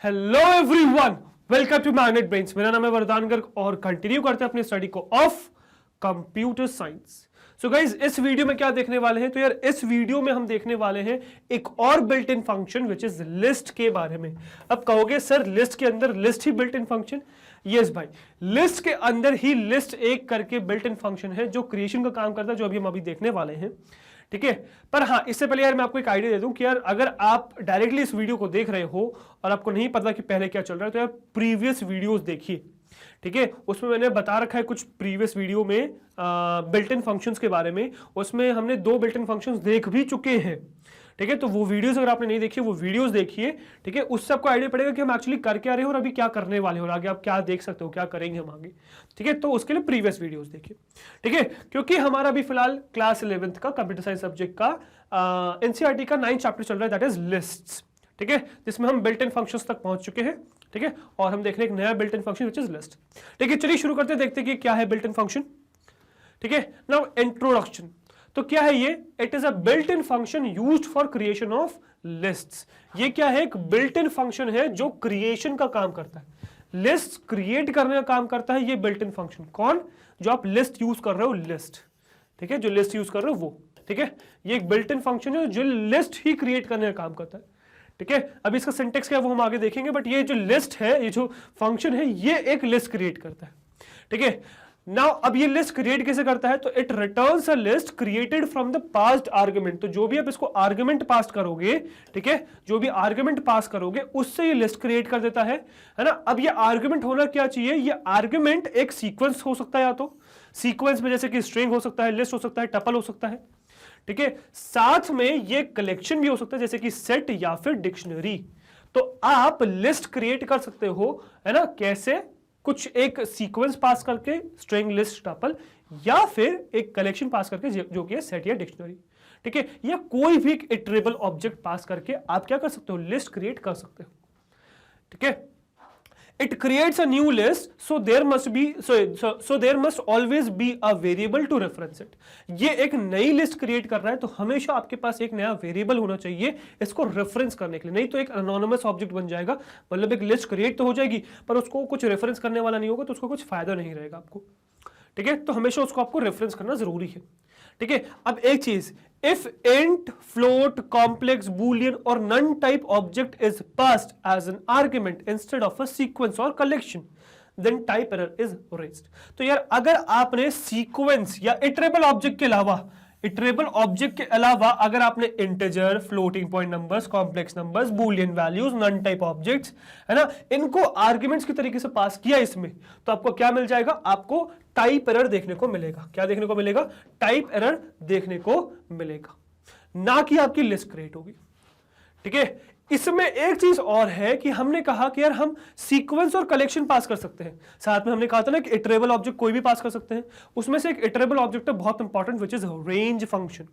Hello everyone, welcome to Magnet Brains. मेरा नाम है वरदान गर्ग और कंटिन्यू करते हैं अपनी स्टडी को of computer science. So guys, इस वीडियो में क्या देखने वाले हैं? तो यार इस वीडियो में हम देखने वाले हैं एक और built in function which is list के बारे में। अब कहोगे सर लिस्ट के अंदर list he built in function? Yes भाई, लिस्ट के अंदर ही लिस्ट एक करके बिल्ट इन फंक्शन है जो क्रिएशन का काम करता है, जो अभी हम देखने वाले हैं। ठीक है, पर हाँ, इससे पहले यार मैं आपको एक आइडिया दे दूं कि यार अगर आप डायरेक्टली इस वीडियो को देख रहे हो और आपको नहीं पता कि पहले क्या चल रहा है, तो यार प्रीवियस वीडियोस देखिए। ठीक है, उसमें मैंने बता रखा है कुछ प्रीवियस वीडियो में बिल्ट इन फंक्शंस के बारे में। उसमें हमने 2 बिल्ट इन फंक्शंस देख भी चुके हैं। ठीक है, तो वो वीडियोस अगर आपने नहीं देखी वो वीडियोस देखिए। ठीक है, उससे आपको आइडिया पड़ेगा कि हम एक्चुअली कर क्या रहे हो और अभी क्या करने वाले हो और आगे आप क्या देख सकते हो, क्या करेंगे हम आगे। ठीक है, तो उसके लिए प्रीवियस वीडियोस देखिए। ठीक है, क्योंकि हमारा अभी फिलहाल क्लास 11th का कंप्यूटर साइंस सब्जेक्ट का एनसीईआरटी का 9th चैप्टर चल रहा है, दैट इज लिस्ट्स। ठीक है, जिसमें हम बिल्ट इन फंक्शंस तक पहुंच चुके हैं। ठीक है, और हम देख रहे हैं एक नया built in function which is list. ठीक है, चलिए शुरू करते हैं, देखते हैं कि क्या है बिल्ट इन फंक्शन। ठीक है, नाउ इंट्रोडक्शन। तो क्या है ये? It is a built in function used for creation of lists. ये क्या है? एक बिल्ट इन फंक्शन है जो क्रिएशन का काम करता है, लिस्ट क्रिएट करने का काम करता है। ये बिल्ट इन फंक्शन कौन? जो आप लिस्ट यूज कर रहे हो, लिस्ट। ठीक है, जो लिस्ट यूज कर रहे हो वो। ठीक है, ये एक बिल्ट इन फंक्शन है जो लिस्ट ही क्रिएट करने का काम करता है। ठीक है, अब इसका सिंटेक्स क्या है वो हम आगे देखेंगे, बट ये जो लिस्ट है, ये जो फंक्शन है, ये एक लिस्ट क्रिएट करता है। ठीक है, नाउ अब ये लिस्ट क्रिएट कैसे करता है? तो it returns a list created from the past argument. तो जो भी आप इसको आर्गुमेंट पास करोगे, ठीक है, जो भी आर्गुमेंट पास करोगे उससे ये लिस्ट क्रिएट कर देता है ना। अब ये आर्गुमेंट होना क्या चाहिए? ये आर्गुमेंट एक सीक्वेंस हो सकता है, या तो सीक्वेंस में जैसे कि स्ट्रिंग हो सकता है, लिस्ट हो सकता है, टपल हो सकता है। ठीक है, साथ में ये कलेक्शन भी हो सकता है जैसे कि सेट या फिर डिक्शनरी। तो आप लिस्ट क्रिएट कर सकते हो, है ना, कैसे? कुछ एक सीक्वेंस पास करके, स्ट्रिंग, लिस्ट, टपल, या फिर एक कलेक्शन पास करके जो कि है सेट या डिक्शनरी। ठीक है, या कोई भी इटरेबल ऑब्जेक्ट पास करके आप क्या कर सकते हो? लिस्ट क्रिएट कर सकते हो। ठीक है, it creates a new list, so there must always be a variable to reference it. ये एक नई लिस्ट क्रिएट कर रहा है तो हमेशा आपके पास एक नया वेरिएबल होना चाहिए इसको रेफरेंस करने के लिए, नहीं तो एक अनोनिमस ऑब्जेक्ट बन जाएगा। मतलब एक लिस्ट क्रिएट तो हो जाएगी पर उसको कुछ रेफरेंस करने वाला नहीं होगा, तो उसको कुछ फायदा नहीं रहेगा आपको। ठीक है, तो हमेशा उसको आपको रेफरेंस करना जरूरी है। ठीक है, अब एक चीज, if int, float, complex, boolean or none type object is passed as an argument instead of a sequence or collection, then type error is raised. तो यार अगर आपने सीक्वेंस या इटरेबल ऑब्जेक्ट के अलावा अगर आपने integer, floating point numbers, complex numbers, Boolean values, none type objects, है ना, इनको आर्ग्यूमेंट्स की तरीके से पास किया इसमें, तो आपको क्या मिल जाएगा? आपको टाइप एरर देखने को मिलेगा। क्या देखने को मिलेगा? टाइप एरर देखने को मिलेगा, ना कि आपकी लिस्ट क्रिएट होगी। ठीक है, इसमें एक चीज और है कि हमने कहा कि यार हम सीक्वेंस और कलेक्शन पास कर सकते हैं। साथ में हमने कहा था ना कि इटरेबल ऑब्जेक्ट कोई भी पास कर सकते हैं। उसमें से एक इटरेबल ऑब्जेक्ट है बहुत important, which is range function.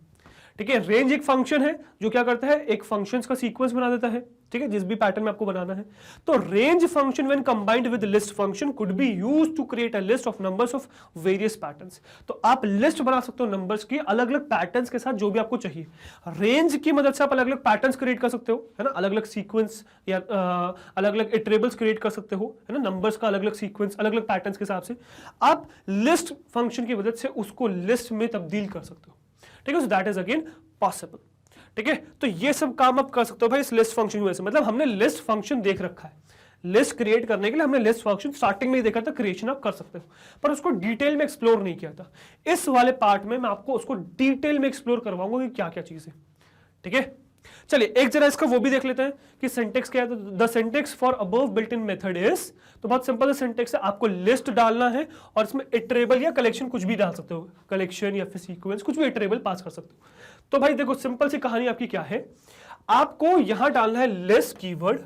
ठीक है, रेंज एक फंक्शन है जो क्या करता है? एक फंक्शंस का सीक्वेंस बना देता है। ठीक है, जिस भी पैटर्न में आपको बनाना है। तो range function when combined with list function could be used to create a list of numbers of various patterns. तो आप लिस्ट बना सकते हो नंबर्स की अलग अलग पैटर्न्स के साथ, जो भी आपको चाहिए। रेंज की मदद से आप अलग अलग पैटर्न्स क्रिएट कर सकते हो, है ना, अलग अलग सीक्वेंस या अलग अलग इटरेबल्स क्रिएट कर सकते हो, है ना, नंबर्स का अलग अलग सीक्वेंस, अलग अलग पैटर्न्स के हिसाब से आप लिस्ट फंक्शन की मदद से उसको लिस्ट में तब्दील कर सकते हो। ठीक है, so that is again possible. ठीक है, तो ये सब काम आप कर सकते हो भाई इस लिस्ट फंक्शन की वजह से। मतलब हमने लिस्ट फंक्शन देख रखा है, लिस्ट क्रिएट करने के लिए हमने लिस्ट फंक्शन स्टार्टिंग में ही देखा था, क्रिएशन आप कर सकते हो, पर उसको डिटेल में एक्सप्लोर नहीं किया था। इस वाले पार्ट में मैं आपको उसको डिटेल में एक्सप्लोर करवाऊंगा कि क्या क्या चीज है। ठीक है, चलिए एक जरा इसका वो भी देख लेते हैं कि सिंटेक्स क्या है। तो the syntax for above built in method is, तो बहुत सिंपल सिंटेक्स है, आपको लिस्ट डालना है और इसमें इटरेबल या कलेक्शन कुछ भी डाल सकते हो, कलेक्शन या फिर सीक्वेंस, कुछ भी इटरेबल पास कर सकते हो। तो भाई देखो सिंपल सी कहानी आपकी क्या है, आपको यहां डालना है list keyword,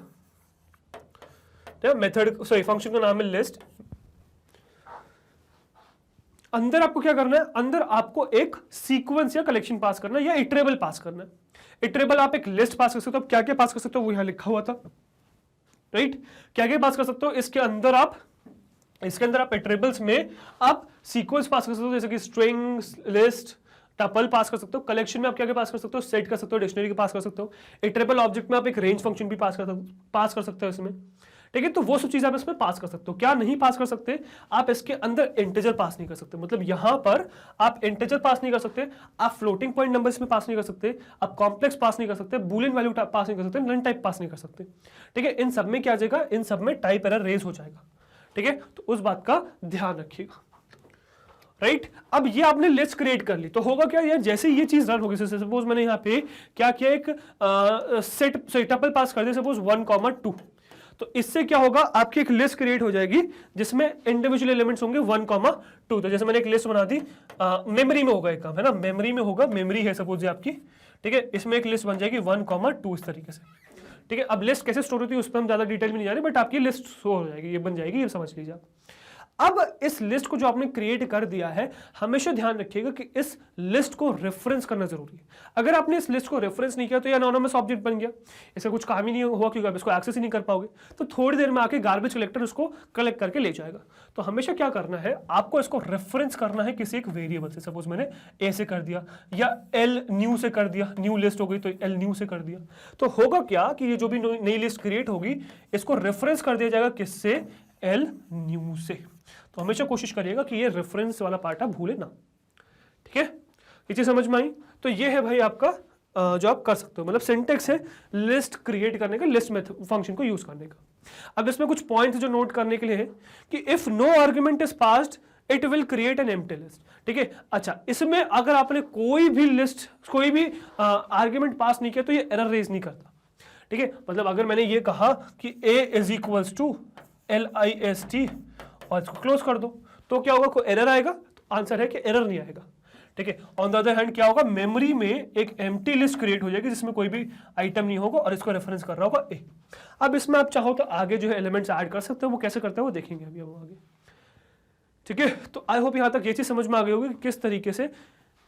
method sorry function का नाम है लिस्ट। अंदर आपको क्या करना है? अंदर आपको एक सीक्वेंस या कलेक्शन पास करना है या इटरेबल पास करना है। इटरेबल आप एक लिस्ट पास कर सकते हो, क्या क्या पास कर सकते हो वो यहां लिखा हुआ था, राइट? क्या क्या पास कर सकते हो इसके अंदर आप इटरेबल्स में आप सीक्वेंस पास कर सकते हो, जैसे कि स्ट्रिंग, लिस्ट, टपल पास कर सकते हो, कलेक्शन में आप क्या क्या पास कर सकते हो, सेट कर सकते हो, डिक्शनरी के पास कर सकते हो, इटरेबल ऑब्जेक्ट में आप एक रेंज फंक्शन भी पास कर सकते हो इसमें, ठीक है। तो वो सब चीजें आप इसमें पास कर सकते हो। क्या नहीं पास कर सकते, आप इसके अंदर इंटीजर पास नहीं कर सकते, मतलब यहां पर आप इंटीजर पास नहीं कर सकते, आप फ्लोटिंग पॉइंट नंबर इसमें पास नहीं कर सकते, आप कॉम्प्लेक्स पास नहीं कर सकते, बूलियन वैल्यू पास नहीं कर सकते, नन टाइप पास नहीं कर सकते, ठीक है। इन सब में क्या आ जाएगा, इन सब में टाइप एरर रेज हो जाएगा, ठीक है। तो उस बात का ध्यान रखिएगा, राइट। अब ये आपने लिस्ट क्रिएट कर ली तो होगा क्या यार, जैसे ये चीज रन होगी, सपोज मैंने यहाँ पे क्या किया, एक सेट टपल पास कर दिया, सपोज 1,2, तो इससे क्या होगा, आपकी एक लिस्ट क्रिएट हो जाएगी जिसमें इंडिविजुअल एलिमेंट्स होंगे 1,2। तो जैसे मैंने एक लिस्ट बना दी, मेमोरी में होगा एक काम, है ना, मेमोरी में होगा, मेमोरी है सपोज आपकी, ठीक है। इसमें एक लिस्ट बन जाएगी 1,2 इस तरीके से, ठीक है। अब लिस्ट कैसे स्टोर होती है उस पर हम ज्यादा डिटेल में नहीं जा रहे, बट आपकी लिस्ट स्टोर हो जाएगी, ये बन जाएगी, ये समझ लीजिए आप। अब इस लिस्ट को जो आपने क्रिएट कर दिया है, हमेशा ध्यान रखिएगा कि इस लिस्ट को रेफरेंस करना जरूरी है। अगर आपने इस लिस्ट को रेफरेंस नहीं किया तो ये एनोनिमस ऑब्जेक्ट बन गया, इसका कुछ काम ही नहीं हुआ क्योंकि आप इसको एक्सेस ही नहीं कर पाओगे। तो थोड़ी देर में आके गार्बेज कलेक्टर उसको कलेक्ट करके ले जाएगा। तो हमेशा क्या करना है, आपको इसको रेफरेंस करना है किसी एक वेरिएबल से। सपोज मैंने ए से कर दिया या एल न्यू से कर दिया, न्यू लिस्ट हो गई तो एल न्यू से कर दिया। तो होगा क्या कि ये जो भी नई लिस्ट क्रिएट होगी इसको रेफरेंस कर दिया जाएगा किससे, एल न्यू से। तो हमेशा कोशिश करिएगा कि ये रेफरेंस वाला पार्ट आप भूले ना, ठीक है। ये चीज समझ में आई। तो ये है भाई आपका जो आप कर सकते हो, मतलब सिंटेक्स है लिस्ट क्रिएट करने का, लिस्ट मेथड फंक्शन को यूज करने का। अब इसमें कुछ पॉइंट्स जो नोट करने के लिए है कि if no argument is passed it will create an empty list, ठीक है। अच्छा, इसमें अगर आपने कोई भी लिस्ट, कोई भी आर्गुमेंट पास नहीं किया तो ये एरर रेज नहीं करता, ठीक है। मतलब अगर मैंने ये कहा कि a is equals to LIST और इसको क्लोज कर दो तो क्या होगा, कोई एरर आएगा? तो आंसर है कि एरर नहीं आएगा, ठीक है। ऑन द अदर हैंड क्या होगा, मेमोरी में एक एम्प्टी लिस्ट क्रिएट हो जाएगी जिसमें कोई भी आइटम नहीं होगा और इसको रेफरेंस कर रहा होगा ए। अब इसमें आप चाहो तो आगे जो है एलिमेंट्स ऐड कर सकते हो, वो कैसे करते हैं वो देखेंगे अभी हम आगे, ठीक है। तो आई होप यहां तक ये चीज समझ में आ गई होगी कि किस तरीके से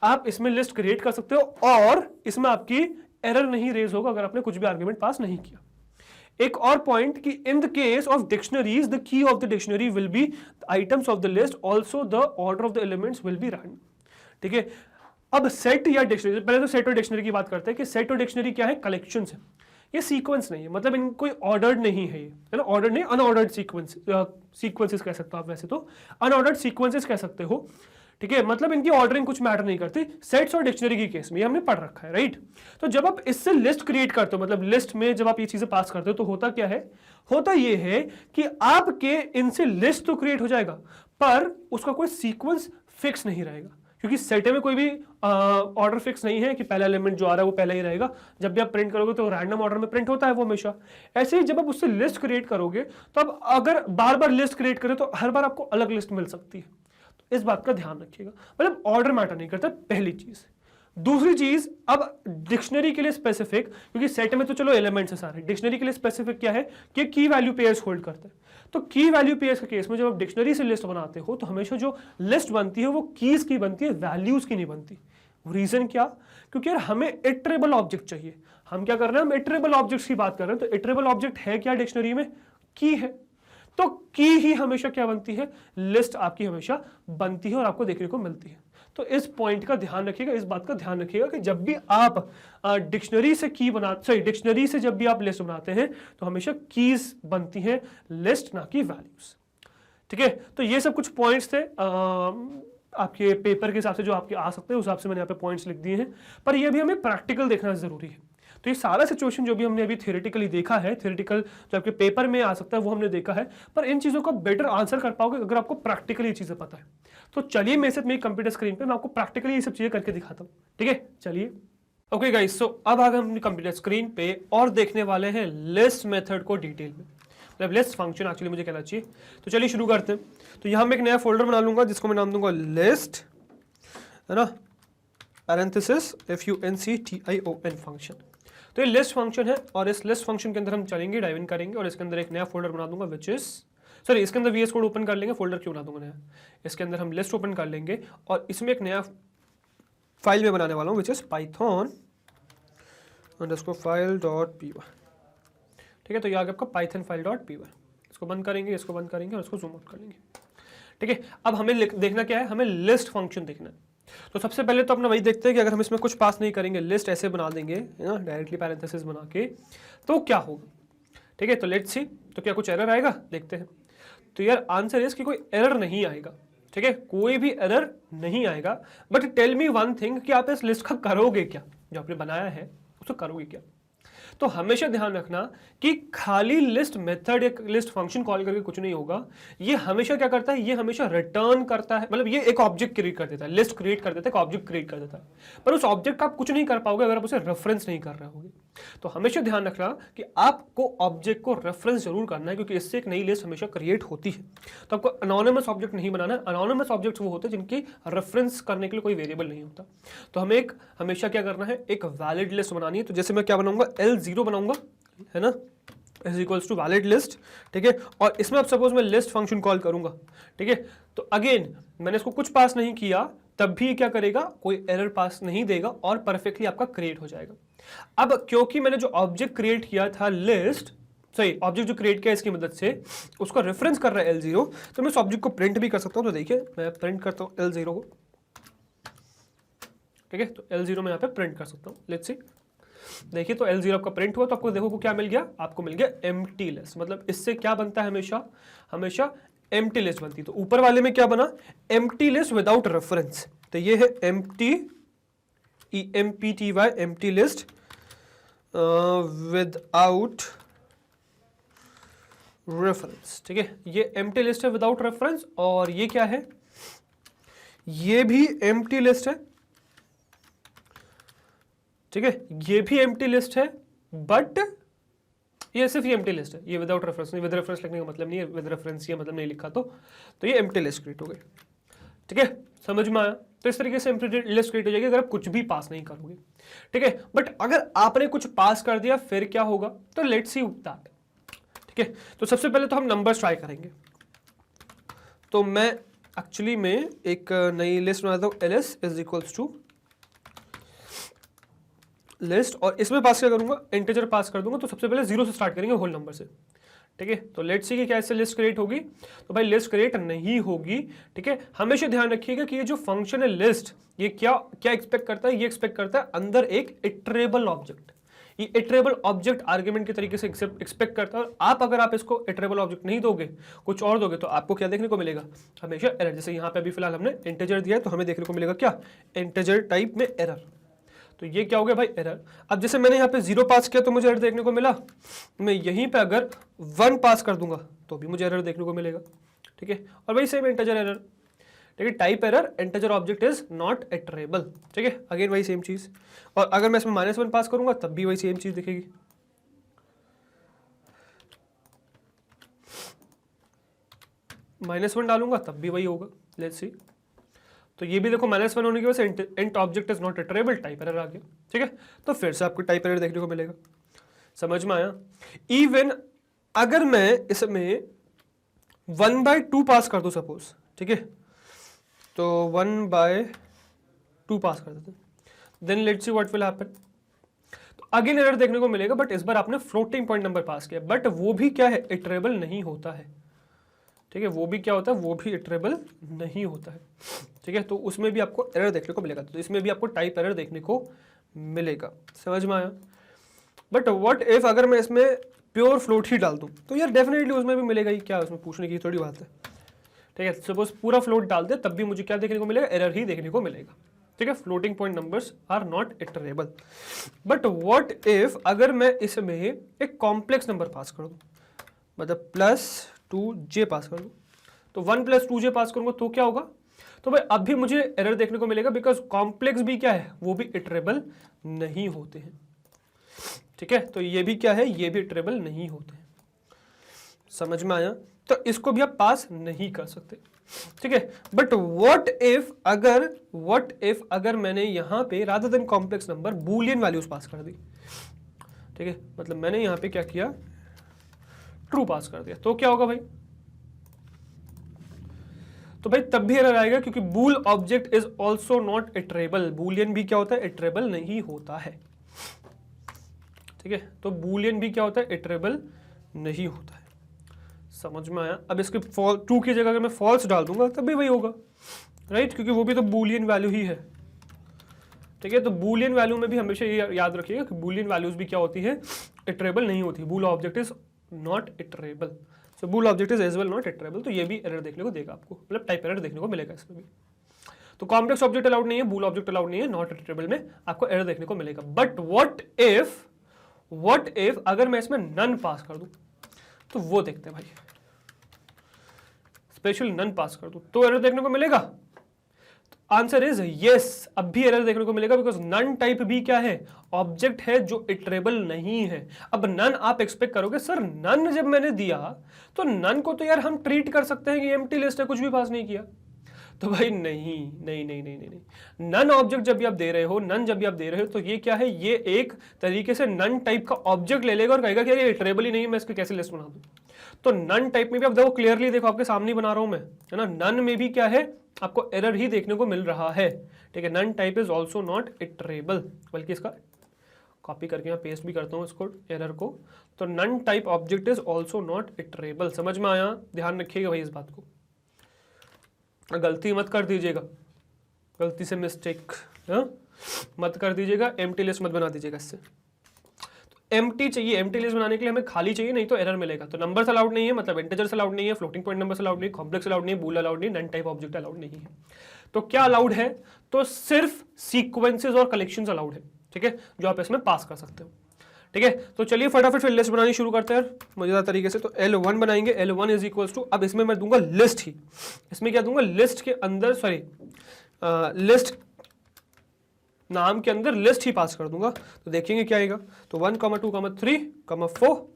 आप इसमें लिस्ट क्रिएट कर सकते हो और इसमें आपकी एरर नहीं रेज होगा अगर आपने कुछ भी आर्गुमेंट पास नहीं किया। एक और पॉइंट कि in the case of dictionaries the key of the dictionary will be items of the list, also the order of the elements will be random, ठीक है। अब सेट या डिक्शनरी, पहले तो सेट और डिक्शनरी की बात करते हैं कि सेट और डिक्शनरी क्या है, कलेक्शंस है, ये सीक्वेंस नहीं है, मतलब इन कोई ऑर्डर्ड नहीं है, ये है ना, ऑर्डर्ड नहीं, अनऑर्डर्ड सीक्वेंसेस कह सकते हो आप, वैसे तो अनऑर्डर्ड सीक्वेंसेस कह सकते हो, ठीक है। मतलब इनकी ऑर्डरिंग कुछ मैटर नहीं करती सेट्स और डिक्शनरी के केस में, ये हमने पढ़ रखा है, राइट। तो जब आप इससे लिस्ट क्रिएट करते हो, मतलब लिस्ट में जब आप ये चीजें पास करते हो तो होता क्या है, होता ये है कि आपके इनसे लिस्ट तो क्रिएट हो जाएगा पर उसका कोई सीक्वेंस फिक्स नहीं रहेगा, क्योंकि सेट में कोई भी ऑर्डर फिक्स नहीं है कि पहला एलिमेंट जो आ रहा है वो पहला ही रहेगा। जब भी आप प्रिंट करोगे तो रैंडम ऑर्डर में प्रिंट होता है वो हमेशा। ऐसे ही जब आप उससे लिस्ट क्रिएट करोगे तो अब अगर बार बार लिस्ट क्रिएट करें तो हर बार आपको अलग लिस्ट मिल सकती है, तो इस बात का ध्यान रखिएगा। मतलब ऑर्डर मैटर नहीं करता, पहली चीज। दूसरी चीज, अब डिक्शनरी के लिए स्पेसिफिक, क्योंकि सेट में तो चलो एलिमेंट्स है सारे, डिक्शनरी के लिए स्पेसिफिक क्या है कि की वैल्यू पेयर्स होल्ड करते हैं। तो की वैल्यू पेयर्स के केस में जब आप डिक्शनरी से लिस्ट बनाते हो तो हमेशा जो लिस्ट बनती है वो कीज की बनती है, वैल्यूज की नहीं बनती। रीजन क्या, क्योंकि यार हमें इटरेबल ऑब्जेक्ट चाहिए। हम क्या कर रहे हैं, हम इटरेबल ऑब्जेक्ट्स की बात कर रहे हैं। तो इटरेबल ऑब्जेक्ट है क्या डिक्शनरी में, की है। तो की ही हमेशा क्या बनती है, लिस्ट आपकी हमेशा बनती है और आपको देखने को मिलती है। तो इस पॉइंट का ध्यान रखिएगा, इस बात का ध्यान रखिएगा कि जब भी आप डिक्शनरी से की बनाते, डिक्शनरी से जब भी आप लिस्ट बनाते हैं तो हमेशा कीज बनती हैं, लिस्ट ना कि वैल्यूज, ठीक है। तो ये सब कुछ पॉइंट्स थे आपके पेपर के हिसाब से जो आपके आ सकते हैं, उस हिसाब से मैंने यहाँ पे पॉइंट्स लिख दिए हैं। पर ये भी हमें प्रैक्टिकल देखना जरूरी है। तो ये सारा सिचुएशन जो भी हमने अभी थियोरेटिकली देखा है, थियोरेटिकल जो आपके पेपर में आ सकता है वो हमने देखा है, पर इन चीज़ों का बेटर आंसर कर पाओगे अगर आपको प्रैक्टिकली ये चीज़ें पता है। तो चलिए मेरे साथ मेरी कंप्यूटर स्क्रीन पे मैं आपको प्रैक्टिकली ये सब चीज़ें करके दिखाता हूँ, ठीक है। चलिए ओके गाइस, सो अब आ गए हम कंप्यूटर स्क्रीन पे और देखने वाले हैं लिस्ट मेथड को डिटेल में, मतलब लिस्ट फंक्शन एक्चुअली मुझे कहना चाहिए। तो चलिए शुरू करते हैं। तो यहाँ मैं एक नया फोल्डर बना लूंगा जिसको मैं नाम दूंगा लिस्ट, है ना, पैरेंथेसिस FUNCTION फंक्शन। तो ये लिस्ट फंक्शन है और इस लिस्ट फंक्शन के अंदर हम चलेंगे, डाइव इन करेंगे और इसके अंदर एक नया फोल्डर बना दूंगा विच इज, सॉरी इसके अंदर VS कोड ओपन कर लेंगे, फोल्डर क्यों बना दूंगा नया, इसके अंदर हम लिस्ट ओपन कर लेंगे और इसमें एक नया फाइल में बनाने वाला हूँ विच इज python_file.py, ठीक है। तो ये आ गया आपका python_file.py। इसको बंद करेंगे, इसको बंद करेंगे और इसको जूम आउट कर लेंगे, ठीक है। अब हमें देखना क्या है, हमें लिस्ट फंक्शन देखना है। तो सबसे पहले तो अपना वही देखते हैं कि अगर हम इसमें कुछ पास नहीं करेंगे, लिस्ट ऐसे बना देंगे है ना, डायरेक्टली पैरेंथेसिस बना के, तो क्या होगा। ठीक है, तो लेट्स सी, तो क्या कुछ एरर आएगा, देखते हैं। तो यार आंसर इज कि कोई एरर नहीं आएगा। ठीक है, कोई भी एरर नहीं आएगा। But tell me one thing कि आप इस लिस्ट का करोगे क्या, जो आपने बनाया है उसको करोगे क्या। तो हमेशा ध्यान रखना कि खाली लिस्ट मेथड या लिस्ट फंक्शन कॉल करके कुछ नहीं होगा। ये हमेशा क्या करता है, ये हमेशा रिटर्न करता है, मतलब ये एक ऑब्जेक्ट क्रिएट कर देता है, लिस्ट क्रिएट कर देता है, एक ऑब्जेक्ट क्रिएट कर देता है। पर उस ऑब्जेक्ट का आप कुछ नहीं कर पाओगे अगर आप उसे रेफरेंस नहीं कर रहे होगे। तो हमेशा ध्यान रखना कि आपको ऑब्जेक्ट को रेफरेंस जरूर करना है, क्योंकि इससे एक नई लिस्ट हमेशा क्रिएट होती है। तो आपको अनोनिमस ऑब्जेक्ट नहीं बनाना है। अनोनिमस ऑब्जेक्ट्स वो होते हैं जिनकी रेफरेंस करने के लिए कोई वेरिएबल नहीं होता। तो हमें एक हमेशा क्या करना है, एक वैलिड लिस्ट बनानी है। तो जैसे मैं क्या बनाऊंगा, L0 बनाऊंगा, है ना, is equals to valid list. ठीक है, और इसमें अब सपोज मैं लिस्ट फंक्शन कॉल करूंगा। ठीक है, तो अगेन मैंने इसको कुछ पास नहीं किया, तब भी क्या करेगा, कोई एरर पास नहीं देगा और परफेक्टली आपका क्रिएट हो जाएगा। अब क्योंकि मैंने जो ऑब्जेक्ट क्रिएट किया था लिस्ट, सही ऑब्जेक्ट जो क्रिएट किया इसकी मदद से, उसको रेफरेंस कर रहा है L0, तो मैं उस ऑब्जेक्ट को प्रिंट भी कर सकता हूं। तो देखिए मैं प्रिंट करता हूं L0 को। ठीक है, तो L0 में यहाँ पे प्रिंट कर सकता हूँ। लेट्स सी, देखिए तो L0 आपका प्रिंट हुआ, तो आपको देखो को क्या मिल गया, आपको मिल गया एम्प्टी लिस्ट। मतलब इससे क्या बनता है, हमेशा हमेशा एम्प्टी लिस्ट बनती है। तो ऊपर वाले में क्या बना, एम्प्टी लिस्ट विदाउट रेफरेंस। तो ये है empty, EMPTY, empty list without reference. ठीक है, ये एम्प्टी लिस्ट है विदाउट रेफरेंस, और ये क्या है, ये भी एम्प्टी लिस्ट है। ठीक है, ये भी एम्प्टी लिस्ट है, बट ये सिर्फ एम्प्टी लिस्ट है, ये विदाउट रेफरेंस नहीं। विद रेफरेंस लिखने का मतलब नहीं है, विद रेफरेंस ये मतलब नहीं लिखा तो ये एम्प्टी लिस्ट क्रिएट हो गई। ठीक है, समझ में आया। तो इस तरीके से एम्प्टी लिस्ट क्रिएट हो जाएगी अगर आप कुछ भी पास नहीं करोगे। ठीक है, बट अगर आपने कुछ पास कर दिया फिर क्या होगा, तो लेट्स सी दैट। ठीक है, तो सबसे पहले तो हम नंबर्स ट्राई करेंगे। तो मैं एक्चुअली में एक नई लिस्ट बनाता हूं, ls is equals to list, और इसमें पास क्या करूंगा, इंटीजर पास कर दूंगा। तो सबसे पहले 0 से स्टार्ट करेंगे, होल नंबर से। ठीक है, तो लेट्स सी कि क्या इससे लिस्ट क्रिएट होगी, तो भाई लिस्ट क्रिएट नहीं होगी। ठीक है, हमेशा ध्यान रखिएगा कि ये जो फंक्शन है लिस्ट, ये क्या क्या एक्सपेक्ट करता है, ये एक्सपेक्ट करता है अंदर एक इटरेबल ऑब्जेक्ट। ये इटरेबल ऑब्जेक्ट आर्ग्यूमेंट के तरीके से एक्सपेक्ट करता है। और अगर आप इसको इटरेबल ऑब्जेक्ट नहीं दोगे, कुछ और दोगे, तो आपको क्या देखने को मिलेगा, हमेशा एरर। जैसे यहाँ पे अभी फिलहाल हमने इंटीजर दिया है, तो हमें देखने को मिलेगा क्या, इंटीजर टाइप में एरर। तो ये क्या हो गया भाई, एरर। अब जैसे मैंने यहाँ पे 0 पास किया तो मुझे एरर देखने को मिला। मैं यहीं पे अगर 1 पास कर दूंगा तो भी मुझे एरर देखने को मिलेगा। ठीक है, और वही सेम इंटीजर एरर। ठीक है, type error, integer object is not iterable. ठीक है, अगेन वही सेम चीज। और अगर मैं इसमें -1 पास करूंगा तब भी वही सेम चीज दिखेगी। -1 डालूंगा तब भी वही होगा। लेट्स सी, तो ये भी देखो -1 होने की वजह से int object is not iterable, type error आ गया। ठीक है, तो फिर से आपको टाइप एरर देखने को मिलेगा। समझ में आया। इवन अगर मैं इसमें 1/2 पास कर दूं सपोज, ठीक है, तो 1/2 पास कर देते हैं, then let's see what will happen. तो अगेन एरर देखने को मिलेगा, बट इस बार आपने फ्लोटिंग पॉइंट नंबर पास किया, बट वो भी क्या है, इटरेबल नहीं होता है। ठीक है, वो भी क्या होता है, वो भी इटरेबल नहीं होता है। ठीक है, तो उसमें भी आपको एरर देखने को मिलेगा। तो इसमें भी आपको टाइप एरर देखने को मिलेगा। समझ में आया। बट व्हाट इफ अगर मैं इसमें प्योर फ्लोट ही डाल दूं, तो यार डेफिनेटली उसमें भी मिलेगा ही, क्या उसमें पूछने की थोड़ी बात है। ठीक है, सपोज पूरा फ्लोट डाल दे तब भी मुझे क्या देखने को मिलेगा, एरर ही देखने को मिलेगा। ठीक है, floating point numbers are not iterable. But what if अगर मैं इसमें एक कॉम्प्लेक्स नंबर पास कर दूं, मतलब +2j पास कर दूं, तो 1 + 2j पास करूंगा तो क्या होगा, तो भाई अब भी मुझे एरर देखने को मिलेगा, बिकॉज कॉम्प्लेक्स भी क्या है, वो भी इटरेबल नहीं होते हैं। ठीक है, तो ये भी क्या है, ये भी इटरेबल नहीं होते हैं। समझ में आया। तो इसको भी आप पास नहीं कर सकते। ठीक है, बट व्हाट इफ अगर मैंने यहां पे rather than complex number Boolean values pass कर दी। ठीक है, मतलब मैंने यहां पे क्या किया, ट्रू पास कर दिया, तो क्या होगा भाई, तो भाई तब भी एरर आएगा, क्योंकि bool object is also not iterable. Boolean भी क्या होता है, इटरेबल नहीं होता है। ठीक है, तो बूलियन भी क्या होता है, इटरेबल नहीं होता है। समझ में आया। अब इसके ट्रू की जगह अगर मैं फॉल्स डाल दूंगा तब भी वही होगा। राइट, क्योंकि वो भी तो बूलियन वैल्यू ही है। ठीक है, तो बूलियन वैल्यू में भी हमेशा ये याद रखिएगा कि बूलियन वैल्यूज भी क्या होती है, इटरेबल नहीं होती। Bool object is not iterable, so bool object is as well not iterable. तो ये भी एरर देखने को देगा आपको, मतलब टाइप एरर देखने को मिलेगा इसमें भी। तो कॉम्प्लेक्स ऑब्जेक्ट अलाउड नहीं है, बूल ऑब्जेक्ट अलाउड नहीं है, नॉट इटरेबल में आपको एरर देखने को मिलेगा। बट व्हाट इफ अगर मैं इसमें नन पास कर दूं, तो वो देखते हैं भाई, स्पेशल नन पास कर दूं तो एरर देखने को मिलेगा। आंसर इज यस, अब भी एरर देखने को मिलेगा, बिकॉज नन टाइप भी क्या है, ऑब्जेक्ट है जो इटरेबल नहीं है। अब नन आप एक्सपेक्ट करोगे सर, नन जब मैंने दिया तो नन को तो यार हम ट्रीट कर सकते हैं कि एम्प्टी लिस्ट है, कुछ भी पास नहीं किया। तो भाई नहीं नहीं नहीं नहीं नहीं, नहीं। नन ऑब्जेक्ट जब भी आप दे रहे हो, नन जब भी आप दे रहे हो, तो ये क्या है, ये एक तरीके से नन टाइप का ऑब्जेक्ट ले लेगा और कहेगा कि ये इटरेबल ही नहीं है, मैं इसकी कैसे लिस्ट बना दूं। तो नन टाइप में भी आप देखो, क्लियरली देखो, आपके सामने बना रहा हूं मैं, है ना। नन में भी क्या है, आपको एरर ही देखने को मिल रहा है। ठीक है, none type is also not iterable, बल्कि इसका कॉपी करके मैं पेस्ट भी करता हूं इसको, एरर को। तो none type object is also not iterable. समझ में आया, ध्यान रखिएगा भाई इस बात को, गलती मत कर दीजिएगा, गलती से मिस्टेक मत कर दीजिएगा, एम्प्टी लिस्ट मत बना दीजिएगा इससे। एम्प्टी चाहिए, एम्प्टी लिस्ट बनाने के लिए हमें खाली चाहिए, नहीं तो एरर मिलेगा। तो नंबर्स अलाउड नहीं है, मतलब इंटीजर्स अलाउड नहीं है, फ्लोटिंग पॉइंट नंबर्स अलाउड नहीं, कॉम्प्लेक्स अलाउड नहीं, बूल अलाउड नहीं, नन टाइप ऑब्जेक्ट अलाउड नहीं है। तो क्या अलाउड है, तो सिर्फ सीक्वेंसेस और कलेक्शंस अलाउड है। ठीक है, जो आप इसमें पास कर सकते हो। ठीक है, तो चलिए फटाफट फिर लिस्ट बनानी शुरू करते हैं मजेदार तरीके से। तो L1 बनाएंगे, L1 इज इक्वल्स टू, अब इसमें मैं दूंगा लिस्ट ही, इसमें क्या दूंगा, लिस्ट के अंदर, सॉरी लिस्ट नाम के अंदर लिस्ट ही पास कर दूंगा। तो देखेंगे क्या आएगा, तो 1, 2, 3, 4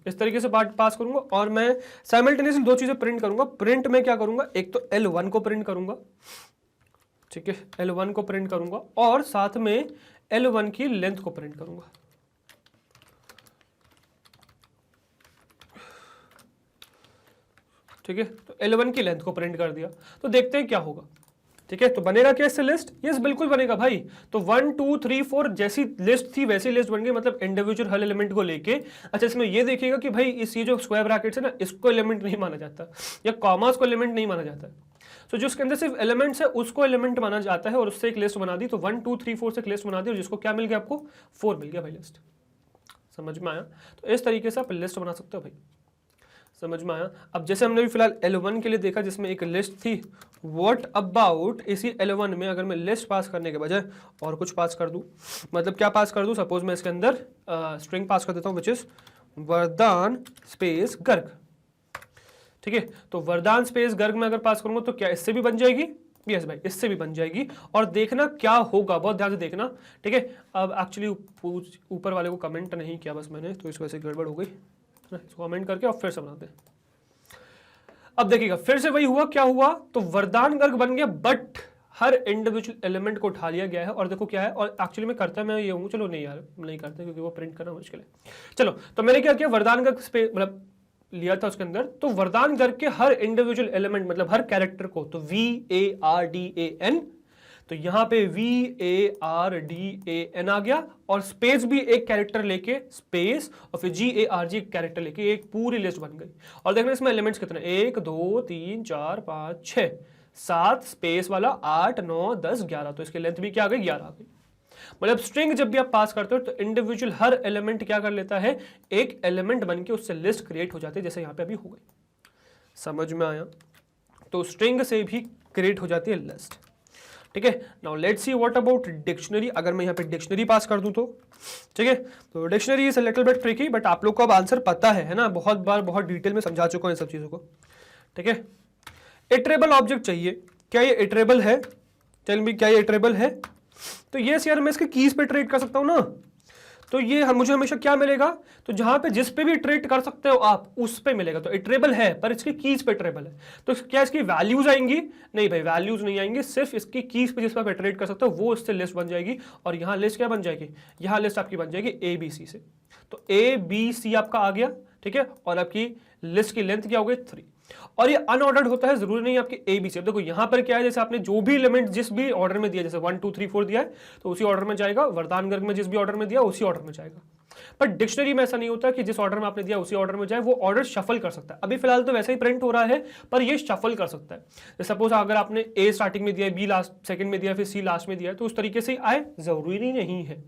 इस तरीके से पार्ट पास करूंगा। और मैं साइमल्टेनियसली दो चीजें प्रिंट करूंगा। प्रिंट में क्या करूंगा, एक तो L1 को प्रिंट करूंगा, ठीक है, L1 को प्रिंट करूंगा, और साथ में L1 की लेंथ को प्रिंट करूंगा। ठीक है, तो L1 की लेंथ को प्रिंट कर दिया। तो देखते हैं क्या होगा। ठीक है, तो बनेगा क्या इससे लिस्ट, यस बिल्कुल बनेगा भाई। तो 1, 2, 3, 4 जैसी लिस्ट थी वैसी लिस्ट बन गई, मतलब इंडिविजुअल हर एलिमेंट को लेके। अच्छा, इसमें ये देखिएगा कि भाई इस ये जो स्क्वायर ब्रैकेट्स है ना, इसको एलिमेंट नहीं माना जाता, या कॉमास को एलिमेंट नहीं माना जाता। तो जो उसके अंदर सिर्फ एलिमेंट्स है उसको एलिमेंट माना जाता है, और उससे एक लिस्ट बना दी। तो 1, 2, 3, 4 से एक लिस्ट बना दी, और जिसको क्या मिल गया आपको, 4 मिल गया भाई लिस्ट। समझ में आया, तो इस तरीके से आप लिस्ट बना सकते हो भाई। समझ में आया। अब जैसे हमने भी फिलहाल L1 के लिए देखा जिसमें एक लिस्ट थी, व्हाट अबाउट इसी L1 में अगर मैं लिस्ट पास करने के बजाय और कुछ पास कर दूं, मतलब क्या पास कर दूं, सपोज मैं इसके अंदर स्ट्रिंग पास कर देता हूं, विच इज वरदान स्पेस गर्ग। ठीक है, तो वरदान स्पेस गर्ग में अगर पास करूंगा तो क्या इससे भी बन जाएगी, यस भाई इससे भी बन जाएगी। और देखना क्या होगा, बहुत ध्यान से देखना। ठीक है, अब एक्चुअली ऊपर वाले को कमेंट नहीं किया बस मैंने, तो इस वजह से गड़बड़ हो गई, इसको कमेंट करके और फिर से बनाते हैं। अब देखिएगा फिर से वही हुआ, क्या हुआ, तो वरदान गर्ग बन गया, बट हर इंडिविजुअल एलिमेंट को उठा लिया गया है। और देखो क्या है, और एक्चुअली में करता मैं ये हूं, चलो नहीं यार नहीं करते क्योंकि वो प्रिंट करना मुश्किल है। चलो, तो मैंने क्या किया, वरदान गर्ग मतलब लिया था उसके अंदर, तो वरदान गर्ग के हर इंडिविजुअल एलिमेंट मतलब हर कैरेक्टर को, तो VARDAN, तो यहां पे VARDAN आ गया, और स्पेस भी एक कैरेक्टर लेके स्पेस, और फिर GARG कैरेक्टर लेके एक पूरी लिस्ट बन गई। और देखना इसमें एलिमेंट्स कितने, 1, 2, 3, 4, 5, 6, 7 स्पेस वाला 8, 9, 10, 11, तो इसकी लेंथ भी क्या आ गई, 11 आ गई। मतलब स्ट्रिंग जब भी आप पास करते हो तो इंडिविजुअल हर एलिमेंट क्या कर लेता है, एक एलिमेंट बनके उससे लिस्ट क्रिएट हो जाती है, जैसे यहां पे अभी हो गई। समझ में आया, तो स्ट्रिंग से भी क्रिएट हो जाती है लिस्ट। ठीक है, now let's see what about dictionary. अगर मैं यहाँ पे डिक्शनरी पास कर दूं तो ठीक है, तो dictionary is a little bit tricky, but आप लोग को अब आंसर पता है ना, बहुत बार बहुत डिटेल में समझा चुका हूं इन सब चीजों को। ठीक है, इटरेबल ऑब्जेक्ट चाहिए, क्या ये इटरेबल है, टेल मी क्या ये इटरेबल है। तो ये यार मैं इसके कीज पे ट्रेड कर सकता हूं ना, तो ये मुझे हमेशा क्या मिलेगा, तो जहां पे जिस पे भी ट्रेड कर सकते हो आप उस पे मिलेगा। तो इटरेबल है पर इसकी कीज पे ट्रेबल है, तो क्या इसकी वैल्यूज आएंगी, नहीं भाई वैल्यूज नहीं आएंगी, सिर्फ इसकी कीज पे जिस पे ट्रेड कर सकते हो वो इससे लिस्ट बन जाएगी। और यहाँ लिस्ट क्या बन जाएगी, यहाँ लिस्ट आपकी बन जाएगी ABC से। तो ABC आपका आ गया, ठीक है, और आपकी लिस्ट की लेंथ क्या हो गई, 3। और ये अनऑर्डर्ड होता है, जरूरी नहीं आपके ABC। अब देखो यहां पर क्या है, जैसे आपने जो भी एलिमेंट जिस भी ऑर्डर में दिया, जैसे 1, 2, 3, 4 दिया है तो उसी ऑर्डर में जाएगा, वरदान गर्ग में जिस भी ऑर्डर में दिया उसी ऑर्डर में जाएगा। पर डिक्शनरी में ऐसा नहीं होता कि जिस ऑर्डर में आपने दिया उसी ऑर्डर में जाए, वो ऑर्डर शफल कर सकता है। अभी फिलहाल तो वैसे ही प्रिंट हो रहा है, पर ये शफल कर सकता है। सपोज अगर आपने ए स्टार्टिंग में दिया, बी लास्ट सेकंड में दिया, फिर सी लास्ट में दिया, तो उस तरीके से आए, जरूरी नहीं है।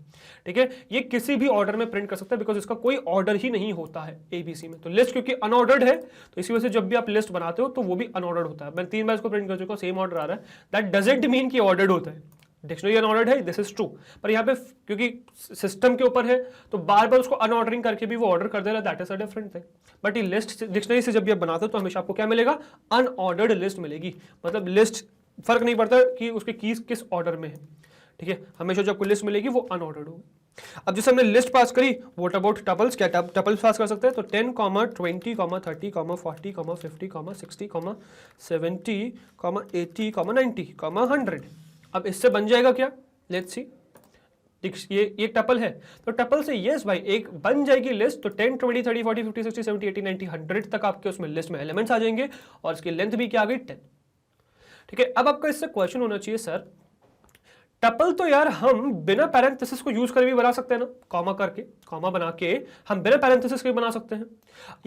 ठीक है, ये किसी भी ऑर्डर में प्रिंट कर सकता है, बिकॉज इसका कोई ऑर्डर ही नहीं होता है एबीसी में। तो लिस्ट क्योंकि अनऑर्डर्ड है, तो इसी वजह से जब भी आप लिस्ट बनाते हो तो वो भी अनऑर्डर्ड होता है। मैं 3 बार इसको प्रिंट कर चुका हूं, सेम ऑर्डर आ रहा है, दैट डजंट मीन कि ऑर्डर्ड होता है। डिक्शनरी अनऑर्डर्ड है, दिस इज ट्रू, पर यहाँ पे क्योंकि सिस्टम के ऊपर है तो बार बार उसको अनऑर्डरिंग करके भी वो ऑर्डर कर दे रहा है, that is a different thing. But ये लिस्ट डिक्शनरी से जब भी आप बनाते हो तो हमेशा आपको क्या मिलेगा, अनऑर्डर्ड लिस्ट मिलेगी। मतलब लिस्ट फर्क नहीं पड़ता कि उसके कीज किस ऑर्डर में है। ठीक है, हमेशा जो आपको लिस्ट मिलेगी वो अनऑर्डर्ड होगी। अब जैसे हमने लिस्ट पास करी, व्हाट अबाउट टपल्स, क्या टपल्स पास कर सकते हैं? तो 10, 20, 30, 40, 50, 60, 70, 80, 90, 100। अब इससे बन जाएगा क्या? लेट्स सी, ये टपल है तो टपल से यस भाई एक बन जाएगी लिस्ट। तो 10, 20, 30, 40, 50, 60, 70, 80, 90, 100 तक आपके उसमें लिस्ट में एलिमेंट्स आ जाएंगे और इसकी लेंथ भी क्या आ गई, 10। ठीक है, अब आपका इससे क्वेश्चन होना चाहिए, सर टपल तो यार हम बिना पैरेंथेसिस को यूज कर भी बना सकते हैं ना, कॉमा करके, कॉमा बना के हम बिना पैरेंथेसिस के बना सकते हैं।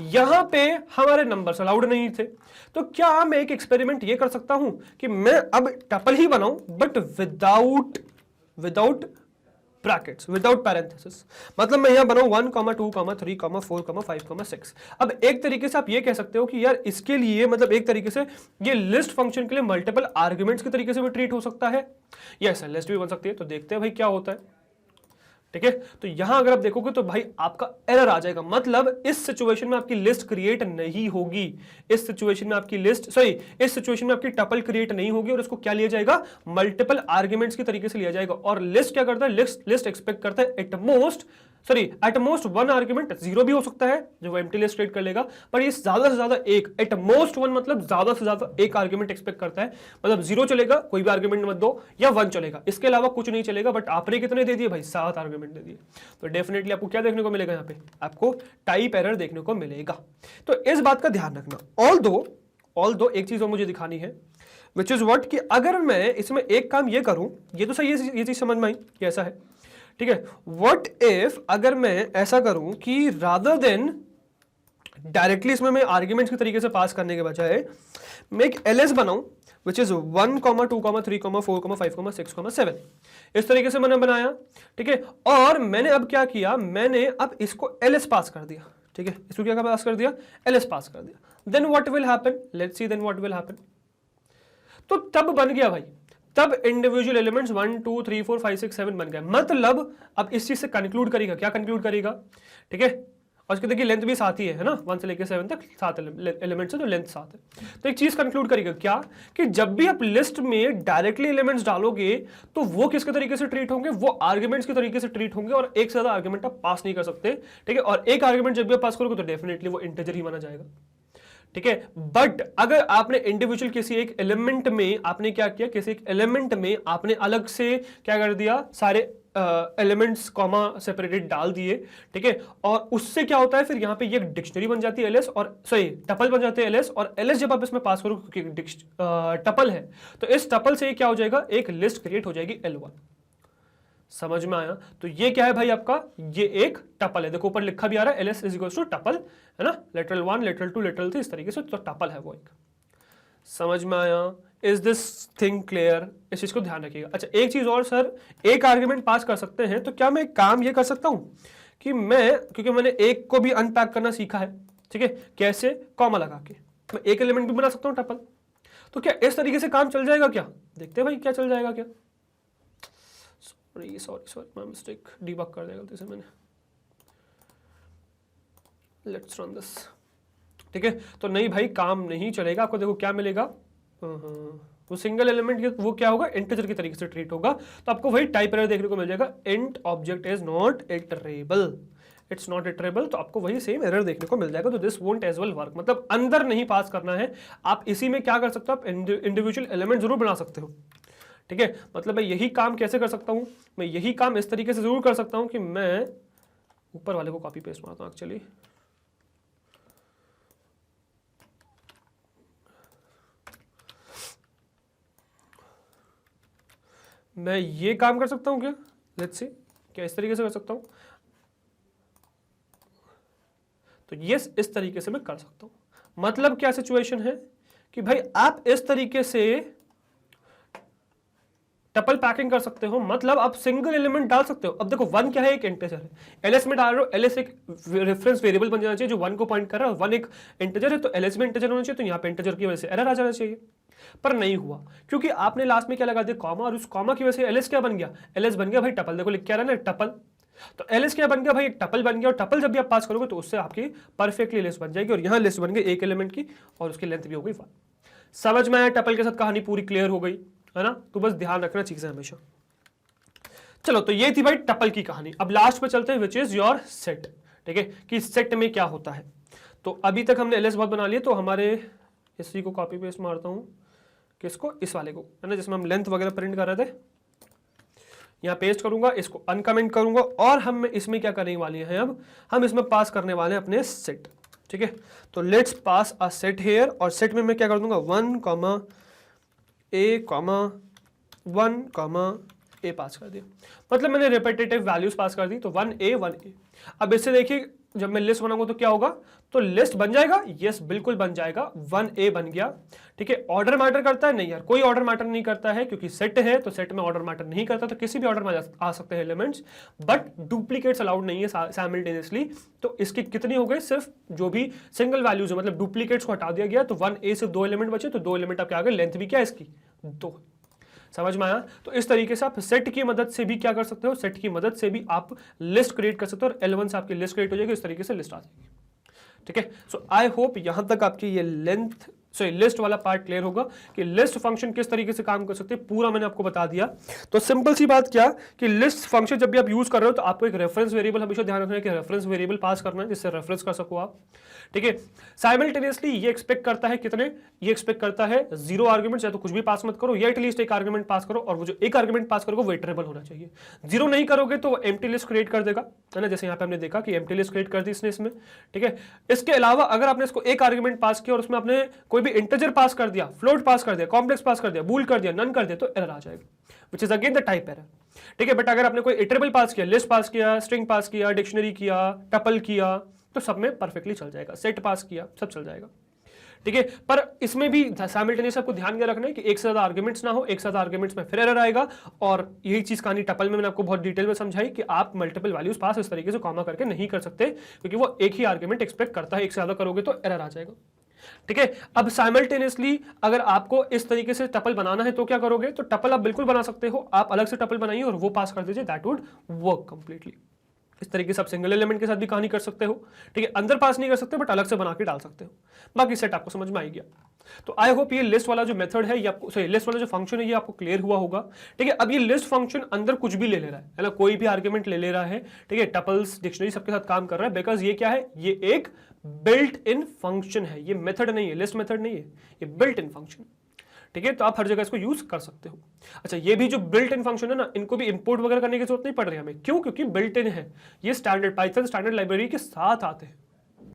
यहां पे हमारे नंबर्स अलाउड नहीं थे, तो क्या मैं एक एक्सपेरिमेंट ये कर सकता हूं कि मैं अब टपल ही बनाऊं but without brackets, without parenthesis. मतलब मैं यहां बनाऊं 1, 2, 3, 4, 5, 6। अब एक तरीके से आप ये कह सकते हो कि यार इसके लिए मतलब एक तरीके से ये लिस्ट फंक्शन के लिए मल्टीपल आर्ग्यूमेंट्स के तरीके से भी ट्रीट हो सकता है, यस लिस्ट भी बन सकती है। तो देखते हैं भाई क्या होता है। ठीक है, तो यहां अगर आप देखोगे तो भाई आपका एरर आ जाएगा, मतलब इस सिचुएशन में आपकी लिस्ट क्रिएट नहीं होगी, इस सिचुएशन में आपकी लिस्ट इस सिचुएशन में आपकी टपल क्रिएट नहीं होगी और इसको क्या लिया जाएगा, मल्टीपल आर्ग्यूमेंट्स के तरीके से लिया जाएगा। और लिस्ट क्या करता है, लिस्ट एक्सपेक्ट करता है एट मोस्ट 1 आर्ग्यूमेंट, 0 भी हो सकता है जो वो एम्प्टी लिस्ट क्रिएट कर लेगा, पर ये ज्यादा से ज्यादा एक, एट मोस्ट 1 मतलब ज्यादा से ज्यादा एक आर्ग्यूमेंट एक्सपेक्ट करता है। मतलब 0 चलेगा, कोई भी आर्ग्यूमेंट मत दो, या 1 चलेगा, इसके अलावा कुछ नहीं चलेगा। बट आपने कितने दे दिए भाई, 7 आर्ग्यूमेंट दे दिए। तो डेफिनेटली आपको क्या देखने को मिलेगा, यहाँ पे आपको टाइप एरर देखने को मिलेगा। तो इस बात का ध्यान रखना। ऑल दो एक चीज और मुझे दिखानी है, विच इज व्हाट, कि अगर मैं इसमें एक काम ये करूं, ये तो सही है, ये चीज समझ में आई कि ऐसा है। ठीक है, व्हाट इफ अगर मैं ऐसा करूं कि रादर देन डायरेक्टली इसमें मैं आर्ग्यूमेंट्स के तरीके से पास करने के बजाय मैं एक एलएस बनाऊं विच इज 1, 2, 3, 4, 5, 6, 7। इस तरीके से मैंने बनाया। ठीक है, और मैंने अब क्या किया, मैंने अब इसको एलएस पास कर दिया। ठीक है, इसको क्या पास कर दिया, एलएस पास कर दिया। Then what will happen, let's see then what will happen. तो तब बन गया भाई, तब इंडिविजुअल एलिमेंट्स 1, 2, 3, 4, 5, 6, 7 बन गए। मतलब अब इस चीज से कंक्लूड करेगा, क्या कंक्लूड करेगा, ठीक है, और इसके देखिए लेंथ भी साथ ही है ना, 1 से लेकर 7 तक 7 एलिमेंट्स है, तो लेंथ साथ है। तो एक चीज कंक्लूड करेगा क्या, कि जब भी आप लिस्ट में डायरेक्टली एलिमेंट्स डालोगे तो वो किसके तरीके से ट्रीट होंगे, वो आर्ग्यूमेंट्स के तरीके से ट्रीट होंगे, और एक से ज्यादा आर्ग्यूमेंट आप पास नहीं कर सकते। ठीक है, और एक आर्ग्यूमेंट जब भी आप पास करोगे तो डेफिनेटली वो इंटीजर ही माना जाएगा। ठीक है, बट अगर आपने इंडिविजुअल किसी एक एलिमेंट में आपने क्या किया, किसी एक एलिमेंट में आपने अलग से क्या कर दिया, सारे एलिमेंट्स कॉमा सेपरेटेड डाल दिए। ठीक है, और उससे क्या होता है, फिर यहां पे ये डिक्शनरी बन जाती है एलएस, और सॉरी टपल बन जाते हैं एलएस, और एलएस जब आप इसमें पास करो क्योंकि टपल है, तो इस टपल से क्या हो जाएगा, एक लिस्ट क्रिएट हो जाएगी L1। समझ में आया? तो ये क्या है भाई आपका, ये एक टपल है। देखो ऊपर लिखा भी आ रहा है ls is equals to tuple, है ना, लेटरल 1, लेटरल 2, लेटरल 3, इस तरीके से, तो टपल है वो एक। समझ में आया? Is this thing clear? इस चीज को ध्यान रखिएगा। अच्छा एक चीज और सर, एक आर्ग्यूमेंट पास कर सकते हैं, तो क्या मैं एक काम ये कर सकता हूं कि मैं, क्योंकि मैंने एक को भी अनपैक करना सीखा है, ठीक है, कैसे, कॉमा लगा के मैं एक एलिमेंट भी बना सकता हूं टपल। तो क्या इस तरीके से काम चल जाएगा क्या? देखते हैं भाई क्या चल जाएगा क्या। सॉरी माय मिस्टेक, डीबग कर दिया गलती से मैंने। Let's run this. ठीक है, तो नहीं भाई काम नहीं चलेगा। आपको देखो क्या मिलेगा, वो सिंगल एलिमेंट वो क्या होगा, इंटीजर की तरीके से ट्रीट होगा। तो आपको वही टाइप एरर देखने को मिल जाएगा, int object is not iterable, it's not iterable, तो आपको वही सेम एरर देखने को मिल जाएगा। तो this won't as well work, मतलब अंदर नहीं पास करना है आप, इसी में क्या कर सकते हो आप, इंडिविजुअल एलिमेंट जरूर बना सकते हो। ठीक है, मतलब मैं यही काम कैसे कर सकता हूं, मैं यही काम इस तरीके से जरूर कर सकता हूं कि मैं ऊपर वाले को कॉपी पेस्ट मारता हूं। एक्चुअली मैं ये काम कर सकता हूं क्या, लेट्स सी, क्या इस तरीके से कर सकता हूं, तो ये इस तरीके से मैं कर सकता हूं। मतलब क्या सिचुएशन है कि भाई आप इस तरीके से टपल पैकिंग कर सकते हो, मतलब आप सिंगल एलिमेंट डाल सकते हो। अब देखो 1 क्या है, एक इंटीजर है, एलएस में डाल रहे हो, एलएस एक रेफरेंस वेरिएबल बन जाना चाहिए जो 1 को पॉइंट कर रहा है, 1 एक इंटीजर है तो एलएस में इंटीजर होना चाहिए, तो यहाँ पे इंटीजर की वजह से एरर आ जाना चाहिए, पर नहीं हुआ क्योंकि आपने लास्ट में क्या लगा दिया, कॉमा, और उस कॉमा की वजह से एलएस क्या बन गया, एलएस बन गया भाई टपल। देखो लिख क्या रहा है ना, टपल, तो एलएस क्या बन गया भाई, एक टपल बन गया, और टपल जब भी आप पास करोगे तो उससे आपकी परफेक्टली लिस्ट बन जाएगी, और यहाँ लिस्ट बन गई एक एलिमेंट की और उसकी लेंथ भी हो गई 1। समझ में आया, टपल के साथ कहानी पूरी क्लियर हो गई है ना। तो बस ध्यान रखना चीजें हमेशा। चलो तो ये थी भाई टपल की कहानी। अब लास्ट पे चलते हैं विच इज योर सेट, ठीक है, कि सेट में क्या होता है। तो अभी तक हमने एलएस बहुत बना लिए, तो हमारे इसी को कॉपी पेस्ट मारता हूं, किसको, इस वाले को, है ना, जिसमें हम लेंथ वगैरह प्रिंट कर रहे थे, यहाँ पेस्ट करूंगा, इसको अनकमेंट करूंगा, और हम इसमें क्या करने वाले हैं, अब हम इसमें पास करने वाले हैं अपने सेट, ठीक है। तो let's pass a set here, और सेट में मैं क्या कर दूंगा, 1 A 1 A पास कर दिया, मतलब मैंने रिपीटेटिव वैल्यूज पास कर दी, तो 1A 1A। अब इससे देखिए जब मैं लिस्ट बनाऊंगा तो क्या होगा, तो लिस्ट बन जाएगा, यस बिल्कुल बन जाएगा, 1A बन गया, ठीक है। ऑर्डर मैटर करता है, नहीं यार कोई ऑर्डर मैटर नहीं करता है, क्योंकि सेट है तो सेट में ऑर्डर मैटर नहीं करता, तो किसी भी ऑर्डर में आ सकते हैं एलिमेंट्स, बट डुप्लीकेट्स अलाउड नहीं है साइमल्टेनियसली। तो इसकी कितनी हो गई, सिर्फ जो भी सिंगल वैल्यूज है, मतलब डुप्लीकेट्स को हटा दिया गया, तो 1A से 2 एलिमेंट बचे, तो 2 एलिमेंट अब क्या आ गए, लेंथ भी क्या है इसकी 2। समझ में आया। तो इस तरीके से आप सेट की मदद से भी क्या कर सकते हो, सेट की मदद से भी आप लिस्ट क्रिएट कर सकते हो, और L1 से आपकी लिस्ट क्रिएट हो जाएगी, इस तरीके से लिस्ट आ जाएगी, ठीक है। सो आई होप यहां तक आपकी ये लिस्ट वाला पार्ट क्लियर होगा कि लिस्ट फंक्शन किस तरीके से काम कर सकते हैं, पूरा मैंने आपको बता दिया। तो सिंपल सी बात क्या कि लिस्ट फंक्शन जब भी आप यूज कर रहे हो तो आपको एक रेफरेंस वेरिएबल हमेशा ध्यान रखना है कि रेफरेंस वेरिएबल पास करना है, जिससे रेफरेंस कर सको आप, ठीक है। साइमल्टेनियसली ये एक्सपेक्ट करता है कितने, ये एक्सपेक्ट करता है 0 आर्गुमेंट्स, या तो कुछ भी पास मत करो, या एटलीस्ट एक आर्गुमेंट पास करो, और वो जो एक आर्गुमेंट पास करोगे वो इटरेबल होना चाहिए। 0 नहीं करोगे तो एम्प्टी लिस्ट क्रिएट कर देगा, है ना, जैसे यहाँ पे हमने देखा कि एम्प्टी लिस्ट क्रिएट कर दी इसने इसमें, ठीक है। इसके अलावा अगर आपने इसको एक आर्गुमेंट पास किया और उसमें आपने कोई भी इंटीजर पास कर दिया, फ्लोट पास कर दिया, कॉम्प्लेक्स पास कर दिया, बूल कर दिया, नन कर दिया, तो एरर आ जाएगा, which is again the type error, ठीक है। बट अगर आपने कोई इटरेबल पास किया, लिस्ट पास किया, स्ट्रिंग पास किया, डिक्शनरी किया, टपल किया, तो सब में परफेक्टली चल जाएगा, सेट पास किया, सब चल जाएगा, ठीक है। पर इसमें भी साइमल्टेनियस आपको ध्यान क्या रखना है कि एक से ज्यादा आर्गुमेंट्स ना हो, एक से ज्यादा आर्गुमेंट्स में फिर एरर आएगा। और यही चीज कहानी टपल में मैंने आपको बहुत डिटेल में समझाई कि आप मल्टीपल वैल्यूज पास इस तरीके से कॉमा करके नहीं कर सकते, क्योंकि वो एक ही आर्गुमेंट एक्सपेक्ट करता है, एक से ज्यादा करोगे तो एरर आ जाएगा, ठीक है। अब साइमल्टेनियसली अगर आपको इस तरीके से टपल बनाना है तो क्या करोगे, तो टपल आप बिल्कुल बना सकते हो, आप अलग से टपल बनाइए और वो पास कर दीजिए, दैट वुड वर्क कंप्लीटली। इस तरीके से आप सिंगल एलिमेंट के साथ भी कहानी कर सकते हो, ठीक है। अंदर पास नहीं कर सकते बट अलग से बना के डाल सकते हो, बाकी सेट आपको समझ में आ गया। तो आई होप ये लिस्ट वाला जो मेथड है ये आपको, सॉरी लिस्ट वाला जो फंक्शन है ये आपको क्लियर हुआ होगा, ठीक है। अब ये लिस्ट फंक्शन अंदर कुछ भी ले ले रहा है ना, कोई भी आर्गुमेंट ले ले रहा है, ठीक है, टपल्स, डिक्शनरी सबके साथ काम कर रहा है, बिकॉज ये क्या है, ये एक बिल्ट इन फंक्शन है, ये मेथड नहीं है, लिस्ट मेथड नहीं है, ये बिल्ट इन फंक्शन, ठीक है। तो आप हर जगह इसको यूज कर सकते हो। अच्छा, ये भी जो बिल्ट इन फंक्शन है ना, इनको भी इंपोर्ट वगैरह करने की जरूरत नहीं पड़ रही हमें, क्यों, क्योंकि बिल्ट इन है, ये स्टैंडर्ड पाइथन स्टैंडर्ड लाइब्रेरी के साथ आते हैं।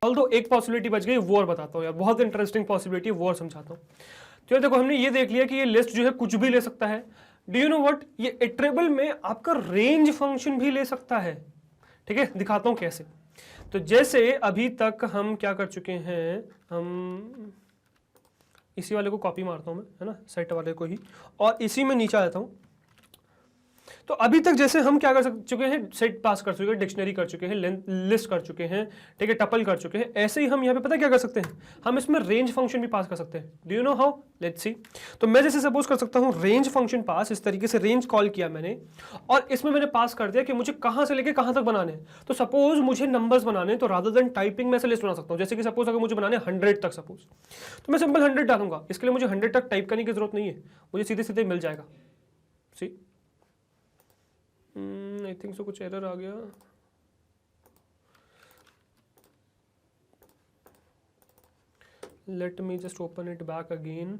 ऑल्दो एक पॉसिबिलिटी बच गई, वो और बताता हूँ यार, बहुत इंटरेस्टिंग पॉसिबिलिटी, वो और समझाता हूँ। तो देखो हमने ये देख लिया कि ये लिस्ट जो है कुछ भी ले सकता है। डू यू नो व्हाट, ये इटरेबल में आपका रेंज फंक्शन भी ले सकता है, ठीक है। दिखाता हूँ कैसे। तो जैसे अभी तक हम क्या कर चुके हैं, हम इसी वाले को कॉपी मारता हूं मैं, है ना, सेट वाले को ही, और इसी में नीचे आ जाता हूं। तो अभी तक जैसे हम क्या कर चुके हैं, सेट पास कर चुके हैं, डिक्शनरी कर चुके हैं, लिस्ट कर चुके हैं, ठीक है, टपल कर चुके हैं, ऐसे ही हम यहाँ पे पता क्या कर सकते हैं, हम इसमें रेंज फंक्शन भी पास कर सकते हैं। Do you know how, let's see. तो मैं जैसे सपोज कर सकता हूँ रेंज फंक्शन पास, इस तरीके से रेंज कॉल किया मैंने, और इसमें मैंने पास कर दिया कि मुझे कहाँ से लेके कहाँ तक बनाने हैं। तो सपोज मुझे नंबर्स बनाने, तो रादर देन टाइपिंग मैं ऐसे लिस्ट बना सकता हूँ, जैसे कि सपोज अगर मुझे बनाने 100 तक सपोज, तो मैं सिंपल 100 डालूंगा, इसके लिए मुझे 100 तक टाइप करने की जरूरत नहीं है, मुझे सीधे सीधे मिल जाएगा। सी आई थिंक सो कुछ एरर आ गया, let me just open it back again.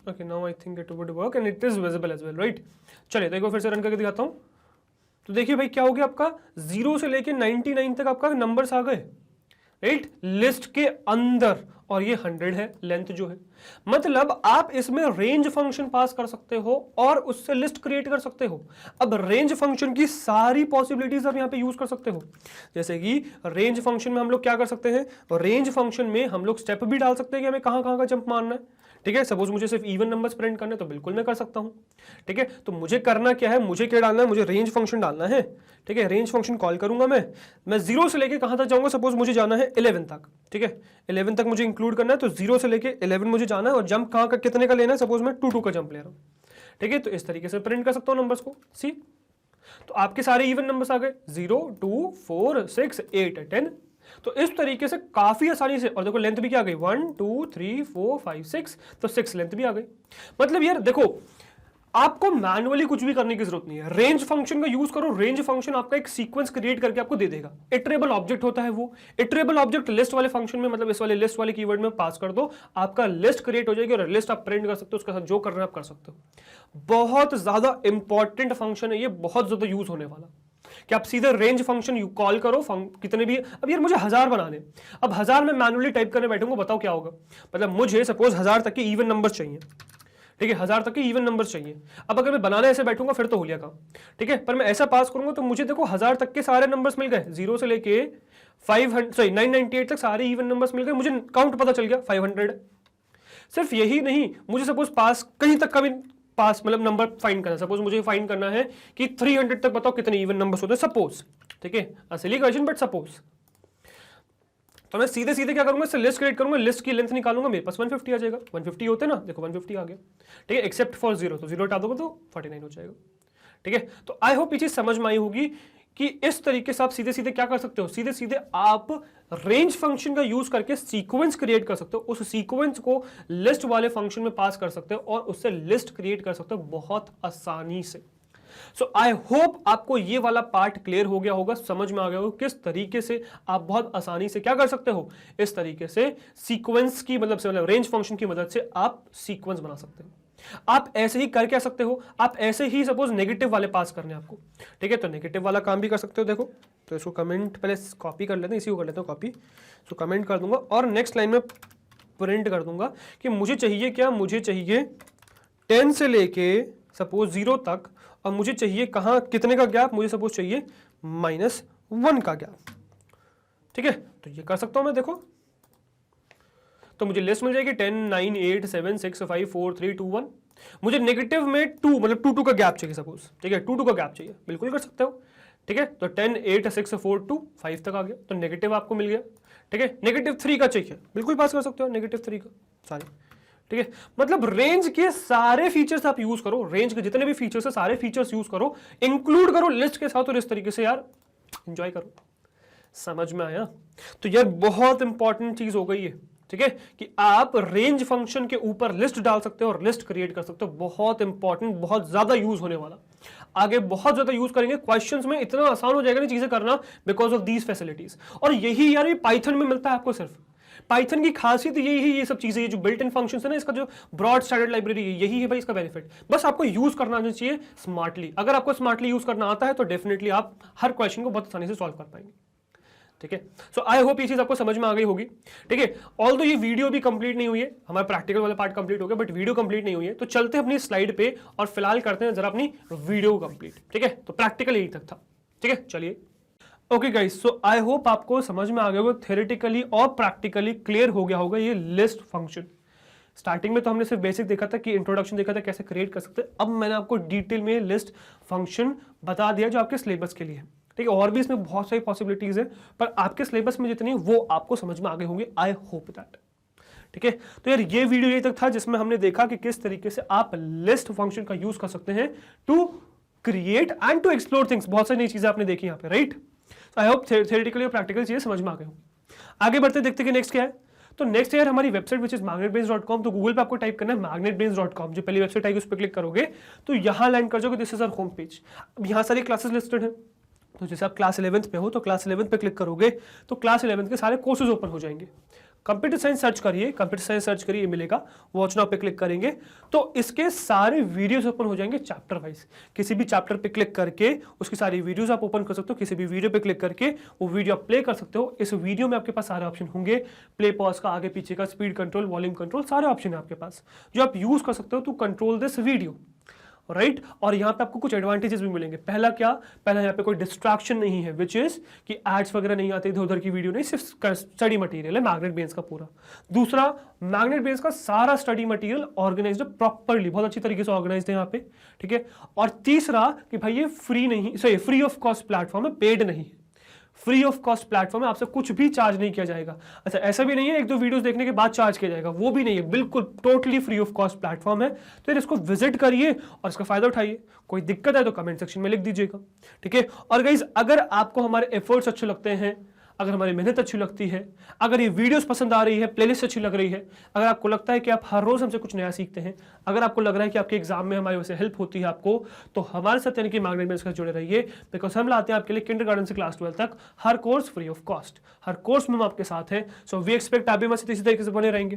Okay, now I think it would work and it is visible as well, right? चलिए देखो फिर से रन करके दिखाता हूँ। तो देखिए भाई क्या हो गया, आपका 0 से लेके 99 तक आपका नंबर्स आ गए, राइट, लिस्ट के अंदर, और ये 100 है लेंथ जो है। मतलब आप इसमें रेंज फंक्शन पास कर सकते हो और उससे लिस्ट क्रिएट कर सकते हो। अब रेंज फंक्शन की सारी पॉसिबिलिटीज आप यहां पे यूज कर सकते हो। जैसे कि रेंज फंक्शन में हम लोग क्या कर सकते हैं, रेंज फंक्शन में हम लोग स्टेप भी डाल सकते हैं कि हमें कहां कहां का जंप मारना है। ठीक है, सपोज मुझे सिर्फ इवन नंबर्स प्रिंट करने तो बिल्कुल मैं कर सकता हूं। ठीक है, तो मुझे करना क्या है, मुझे क्या डालना है, मुझे रेंज फंक्शन डालना है। ठीक है, रेंज फंक्शन कॉल करूंगा मैं 0 से लेके कहां तक जाऊंगा, सपोज मुझे जाना है 11 तक। ठीक है, 11 तक मुझे इंक्लूड करना है, तो 0 से लेके 11 मुझे जाना है, और जंप कहां का कितने का लेना है, सपोज मैं 2 का जंप ले रहा हूं। ठीक है, तो इस तरीके से प्रिंट कर सकता हूं नंबर्स को। सी, तो आपके सारे इवन नंबर्स आ गए, 0 2 4 6 8 10। तो इस तरीके से काफी आसानी से, और देखो लेंथ भी क्या आ गई, 1 2 3 4 5 6, तो 6 लेंथ भी आ गई। मतलब यार देखो, आपको मैनुअली कुछ भी करने की जरूरत नहीं है, रेंज फंक्शन का यूज करो। रेंज फंक्शन आपका एक सीक्वेंस क्रिएट करके आपको दे देगा। इटरेबल ऑब्जेक्ट होता है वो, इटरेबल ऑब्जेक्ट लिस्ट वाले फंक्शन में, मतलब इस वाले लिस्ट वाले कीवर्ड में पास कर दो, आपका लिस्ट क्रिएट हो जाएगी, और लिस्ट आप प्रिंट कर सकते हो, उसके साथ जो करना है आप कर सकते हो। बहुत ज्यादा इंपॉर्टेंट फंक्शन है ये, बहुत ज्यादा यूज होने वाला, कि आप सीधे रेंज फंक्शन कॉल करो कितने भी। अब यार मुझे 1000 बनाने, अब 1000 में मैनुअली टाइप करने बैठूंगा, बताओ क्या होगा। मतलब मुझे सपोज 1000 तक के इवन नंबर चाहिए। ठीक है, 1000 तक के इवन नंबर चाहिए। अब अगर मैं बनाने ऐसे बैठूंगा फिर तो हो लिया काम। ठीक है, पर मैं ऐसा पास करूंगा तो मुझे देखो 1000 तक के सारे नंबर्स मिल गए, 0 से लेके 998 तक सारे इवन नंबर्स मिल गए, मुझे काउंट पता चल गया 500। सिर्फ यही नहीं, मुझे सपोज पास कहीं तक का भी पास मतलब नंबर फाइंड करना, सपोज मुझे फाइंड करना है कि 300 तक बताओ कितने इवन नंबर्स होते हैं, सपोज। ठीक है, असली क्वेश्चन बट सपोज। तो मैं सीधे सीधे क्या करूंगा, इससे लिस्ट क्रिएट करूंगा, लिस्ट की लेंथ निकालूंगा, मेरे पास 150 आ जाएगा। 150 होते ना, देखो 150 आ गया। ठीक है, एक्सेप्ट फॉर 0, तो 0 हटा दोगे तो 49 हो जाएगा। ठीक है, तो आई होप ये चीज समझ में आई होगी कि इस तरीके से आप सीधे सीधे क्या कर सकते हो, सीधे सीधे आप रेंज फंक्शन का यूज करके सीक्वेंस क्रिएट कर सकते हो, उस सीक्वेंस को लिस्ट वाले फंक्शन में पास कर सकते हो और उससे लिस्ट क्रिएट कर सकते हो बहुत आसानी से। सो आई होप आपको ये वाला पार्ट क्लियर हो गया होगा, समझ में आ गया होगा किस तरीके से आप बहुत आसानी से क्या कर सकते हो, इस तरीके से सीक्वेंस की मदद से, मतलब रेंज फंक्शन की मदद से आप सीक्वेंस बना सकते हो। आप ऐसे ही कर क्या सकते हो, आप ऐसे ही सपोज नेगेटिव वाले पास करने आपको। ठीक है, तो नेगेटिव वाला काम भी कर सकते हो। देखो तो इसको कमेंट पहले कॉपी कर लेते हैं, इसी को कर लेते हैं कॉपी, तो कमेंट कर दूंगा और नेक्स्ट लाइन में प्रिंट कर दूंगा कि मुझे चाहिए क्या, मुझे चाहिए 10 से लेके सपोज 0 तक, और मुझे चाहिए कहां कितने का गैप, मुझे सपोज चाहिए -1 का गैप। ठीक है, तो ये कर सकता हूं मैं। देखो तो मुझे लिस्ट मिल जाएगी 10 9 8 7 6 5 4 3 2 1। मुझे नेगेटिव में 2 मतलब 2 का गैप चाहिए सपोज। ठीक है, 2 का गैप चाहिए, बिल्कुल कर सकते हो। ठीक है, तो 10 8 6 4 2 5 तक आ गया, तो नेगेटिव आपको मिल गया। ठीक है, -3 का चाहिए, बिल्कुल पास कर सकते हो -3 का सारे। ठीक है, मतलब रेंज के सारे फीचर्स आप यूज करो, रेंज के जितने भी फीचर्स है सारे फीचर्स यूज करो, इंक्लूड करो लिस्ट के साथ, और इस तरीके से यार एंजॉय करो। समझ में आया? तो यार बहुत इंपॉर्टेंट चीज हो गई है। ठीक है, कि आप रेंज फंक्शन के ऊपर लिस्ट डाल सकते हो और लिस्ट क्रिएट कर सकते हो। बहुत इंपॉर्टेंट, बहुत ज्यादा यूज होने वाला, आगे बहुत ज्यादा यूज करेंगे क्वेश्चंस में, इतना आसान हो जाएगा ना चीजें करना बिकॉज ऑफ दीज फैसिलिटीज। और यही यार ये पाइथन में मिलता है आपको। सिर्फ पाइथन की खासियत यही है, ये सब चीजें, ये जो बिल्ट इन फंक्शंस है ना, इसका जो ब्रॉड स्टैंडर्ड लाइब्रेरी है, यही है भाई इसका बेनिफिट। बस आपको यूज करना आना चाहिए स्मार्टली। अगर आपको स्मार्टली यूज करना आता है तो डेफिनेटली आप हर क्वेश्चन को बहुत आसानी से सॉल्व कर पाएंगे। ठीक है, सो आई होप ये चीज आपको समझ में आ गई होगी। ठीक है, ऑल्दो ये वीडियो भी कंप्लीट नहीं हुई है, हमारा प्रैक्टिकल वाला पार्ट कंप्लीट हो गया, बट वीडियो कंप्लीट नहीं हुई है, तो चलते हैं अपनी स्लाइड पे और फिलहाल करते हैं जरा अपनी वीडियो कंप्लीट। ठीक है, तो प्रैक्टिकल यही तक था। ठीक है, चलिए। Okay guys, so I hope आपको समझ में आ गया होगा, थ्योरेटिकली और प्रैक्टिकली क्लियर हो गया होगा ये लिस्ट फंक्शन। स्टार्टिंग में तो हमने सिर्फ बेसिक देखा था कि इंट्रोडक्शन देखा था कैसे क्रिएट कर सकते हैं, अब मैंने आपको डिटेल में लिस्ट फंक्शन बता दिया जो आपके सिलेबस के लिए है। ठीक है, और भी इसमें बहुत सारी पॉसिबिलिटीज है, पर आपके सिलेबस में जितनी वो आपको समझ में आ गए होंगे, आई होप दैट। ठीक है, तो यार ये वीडियो यही तक था जिसमें हमने देखा कि किस तरीके से आप लिस्ट फंक्शन का यूज कर सकते हैं to create and to explore things. बहुत सारी नई चीजें आपने देखी यहाँ पे, राइट। आई होप थ्योरेटिकली और प्रैक्टिकल चीजें समझ में आ गए होंगे। आगे बढ़ते देखते कि नेक्स्ट क्या है। तो नेक्स्ट यार हमारी वेबसाइट विच इज magnetbrains.com। तो गूगल पे आपको टाइप करना है magnetbrains.com, जो पहली वेबसाइट आएगी उस पर क्लिक करोगे तो यहाँ लैंड कर जाओगे, this is our home page. अब यहाँ सारी क्लासेस लिस्टेड है, तो जैसे आप क्लास 11th पे हो तो क्लास 11th पे क्लिक करोगे तो क्लास 11th के सारे कोर्सेज ओपन हो जाएंगे। कंप्यूटर साइंस सर्च करिए, कंप्यूटर साइंस सर्च करिए, मिलेगा। वॉच नाउ पे क्लिक करेंगे तो इसके सारे वीडियोस ओपन हो जाएंगे चैप्टर वाइज। किसी भी चैप्टर पे क्लिक करके उसकी सारी वीडियोस आप ओपन कर सकते हो, किसी भी वीडियो पे क्लिक करके वो वीडियो आप प्ले कर सकते हो। इस वीडियो में आपके पास सारे ऑप्शन होंगे, प्ले पॉज का, आगे पीछे का, स्पीड कंट्रोल, वॉल्यूम कंट्रोल, सारे ऑप्शन है आपके पास जो आप यूज कर सकते हो to control this video, right. और यहाँ पे आपको कुछ एडवांटेजेस भी मिलेंगे। पहला क्या, पहला यहाँ पे कोई डिस्ट्रैक्शन नहीं है, विच इज कि एड्स वगैरह नहीं आते, इधर उधर की वीडियो नहीं, सिर्फ स्टडी मटेरियल है मैग्नेट ब्रेन्स का पूरा। दूसरा, मैग्नेट ब्रेन्स का सारा स्टडी मटेरियल ऑर्गेनाइज्ड प्रॉपर्ली, बहुत अच्छी तरीके से ऑर्गेनाइज्ड है यहाँ पे, ठीक है। और तीसरा कि भाई ये फ्री नहीं, sorry free of cost platform है, पेड नहीं है, फ्री ऑफ कॉस्ट प्लेटफॉर्म है, आपसे कुछ भी चार्ज नहीं किया जाएगा। अच्छा, ऐसा भी नहीं है एक दो वीडियोस देखने के बाद चार्ज किया जाएगा, वो भी नहीं है, बिल्कुल totally free of cost platform है। तो फिर इसको विजिट करिए और इसका फायदा उठाइए। कोई दिक्कत है तो कमेंट सेक्शन में लिख दीजिएगा, ठीक है। और गाइस, अगर आपको हमारे एफर्ट्स अच्छे लगते हैं, अगर हमारी मेहनत अच्छी लगती है, अगर ये वीडियोस पसंद आ रही है, प्लेलिस्ट अच्छी लग रही है, अगर आपको लगता है कि आप हर रोज हमसे कुछ नया सीखते हैं, अगर आपको लग रहा है कि आपके एग्जाम में हमारी वजह से हेल्प होती है आपको, तो हमारे साथ यानी कि मैग्नेट ब्रेन्स के साथ जुड़े रहिए। बिकॉज हम लाते हैं आपके लिए किंडरगार्टन से क्लास 12 तक हर कोर्स फ्री ऑफ कॉस्ट, हर कोर्स में हम आपके साथ हैं। सो वी एक्सपेक्ट आप भी हमारे साथ इसी तरीके से बने रहेंगे,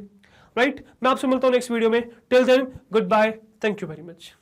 राइट। मैं आपसे मिलता हूँ नेक्स्ट वीडियो में। Till then, goodbye, thank you very much.